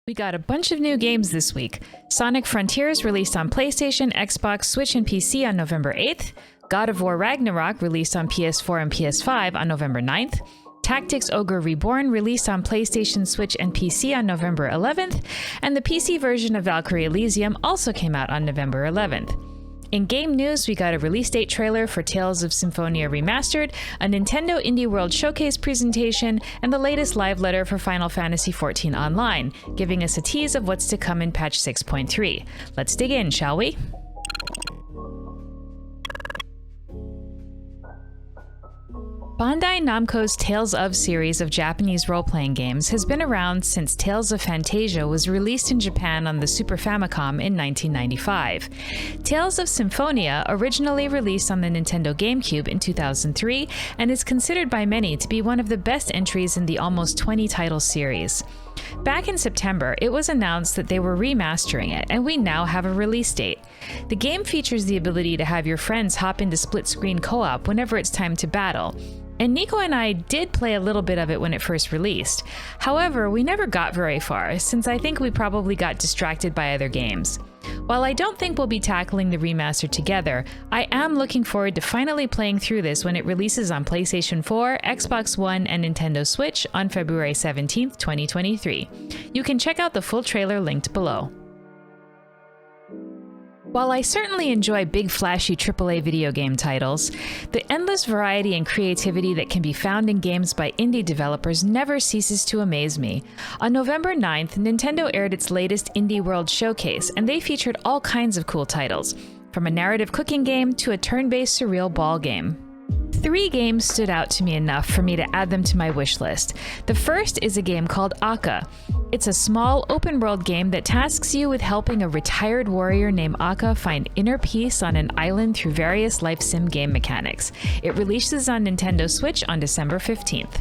We got a bunch of new games this week. Sonic Frontiers released on PlayStation, Xbox, Switch, and PC on November 8th. God of War Ragnarok released on PS4 and PS5 on November 9th. Tactics Ogre Reborn released on PlayStation, Switch, and PC on November 11th. And the PC version of Valkyrie Elysium also came out on November 11th. In game news, we got a release date trailer for Tales of Symphonia Remastered, a Nintendo Indie World Showcase presentation, and the latest live letter for Final Fantasy XIV Online, giving us a tease of what's to come in patch 6.3. Let's dig in, shall we? Bandai Namco's Tales of series of Japanese role-playing games has been around since Tales of Phantasia was released in Japan on the Super Famicom in 1995. Tales of Symphonia originally released on the Nintendo GameCube in 2003 and is considered by many to be one of the best entries in the almost 20-title series. Back in September, it was announced that they were remastering it, and we now have a release date. The game features the ability to have your friends hop into split-screen co-op whenever it's time to battle. And Nico and I did play a little bit of it when it first released. However, we never got very far, since I think we probably got distracted by other games. While I don't think we'll be tackling the remaster together, I am looking forward to finally playing through this when it releases on PlayStation 4, Xbox One, and Nintendo Switch on February 17th, 2023. You can check out the full trailer linked below. While I certainly enjoy big flashy AAA video game titles, the endless variety and creativity that can be found in games by indie developers never ceases to amaze me. On November 9th, Nintendo aired its latest Indie World Showcase, and they featured all kinds of cool titles, from a narrative cooking game to a turn-based surreal ball game. 3 games stood out to me enough for me to add them to my wish list. The first is a game called Akka. It's a small, open-world game that tasks you with helping a retired warrior named Akka find inner peace on an island through various life sim game mechanics. It releases on Nintendo Switch on December 15th.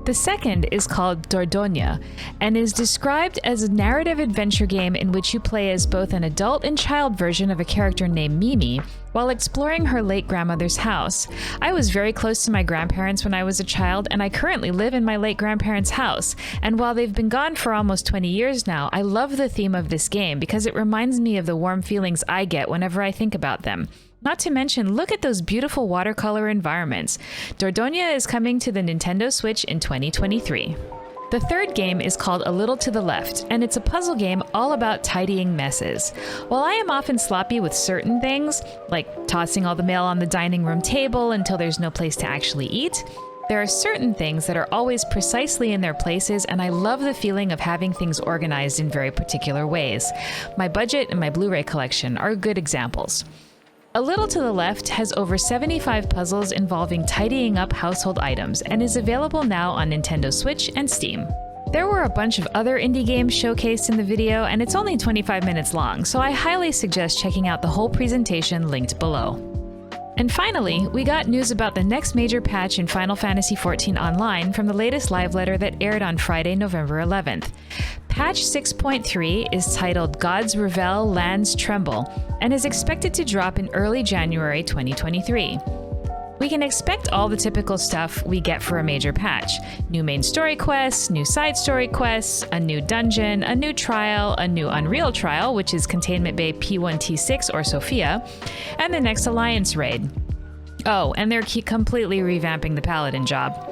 The second is called Dordogne, and is described as a narrative adventure game in which you play as both an adult and child version of a character named Mimi, while exploring her late grandmother's house. I was very close to my grandparents when I was a child, and I currently live in my late grandparents' house. And while they've been gone for almost 20 years now, I love the theme of this game because it reminds me of the warm feelings I get whenever I think about them. Not to mention, look at those beautiful watercolor environments. Dordogne is coming to the Nintendo Switch in 2023. The third game is called A Little to the Left, and it's a puzzle game all about tidying messes. While I am often sloppy with certain things, like tossing all the mail on the dining room table until there's no place to actually eat, there are certain things that are always precisely in their places, and I love the feeling of having things organized in very particular ways. My budget and my Blu-ray collection are good examples. A Little to the Left has over 75 puzzles involving tidying up household items and is available now on Nintendo Switch and Steam. There were a bunch of other indie games showcased in the video, and it's only 25 minutes long, so I highly suggest checking out the whole presentation linked below. And finally, we got news about the next major patch in Final Fantasy XIV Online from the latest live letter that aired on Friday, November 11th. Patch 6.3 is titled Gods Revel, Lands Tremble, and is expected to drop in early January 2023. We can expect all the typical stuff we get for a major patch. New main story quests, new side story quests, a new dungeon, a new trial, a new Unreal trial, which is Containment Bay P1T6 or Sophia, and the next Alliance raid. Oh, and they're completely revamping the Paladin job.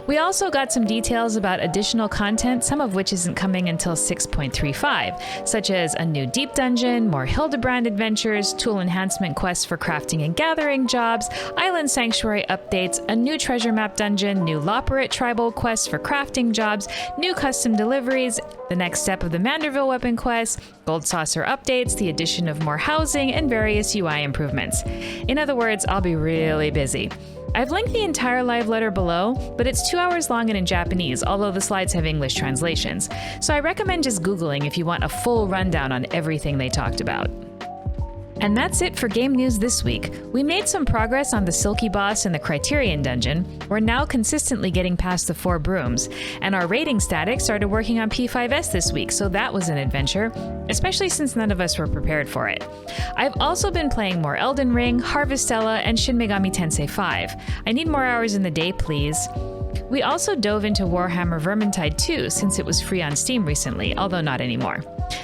We also got some details about additional content, some of which isn't coming until 6.35, such as a new deep dungeon, more Hildebrand adventures, tool enhancement quests for crafting and gathering jobs, island sanctuary updates, a new treasure map dungeon, new Loporrit tribal quests for crafting jobs, new custom deliveries, the next step of the Manderville weapon quest, gold saucer updates, the addition of more housing, and various UI improvements. In other words, I'll be really busy. I've linked the entire live letter below, but it's 2 hours long and in Japanese, although the slides have English translations. So I recommend just Googling if you want a full rundown on everything they talked about. And that's it for game news this week. We made some progress on the Silky Boss in the Criterion Dungeon. We're now consistently getting past the 4 brooms. And our rating static started working on P5S this week, so that was an adventure, especially since none of us were prepared for it. I've also been playing more Elden Ring, Harvestella, and Shin Megami Tensei 5. I need more hours in the day, please. We also dove into Warhammer Vermintide 2 since it was free on Steam recently, although not anymore.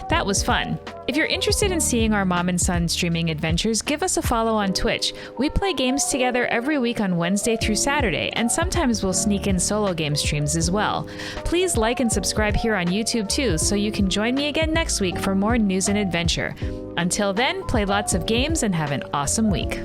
That was fun. If you're interested in seeing our mom and son streaming adventures, give us a follow on Twitch. We play games together every week on Wednesday through Saturday, and sometimes we'll sneak in solo game streams as well. Please like and subscribe here on YouTube too, so you can join me again next week for more news and adventure. Until then, play lots of games and have an awesome week.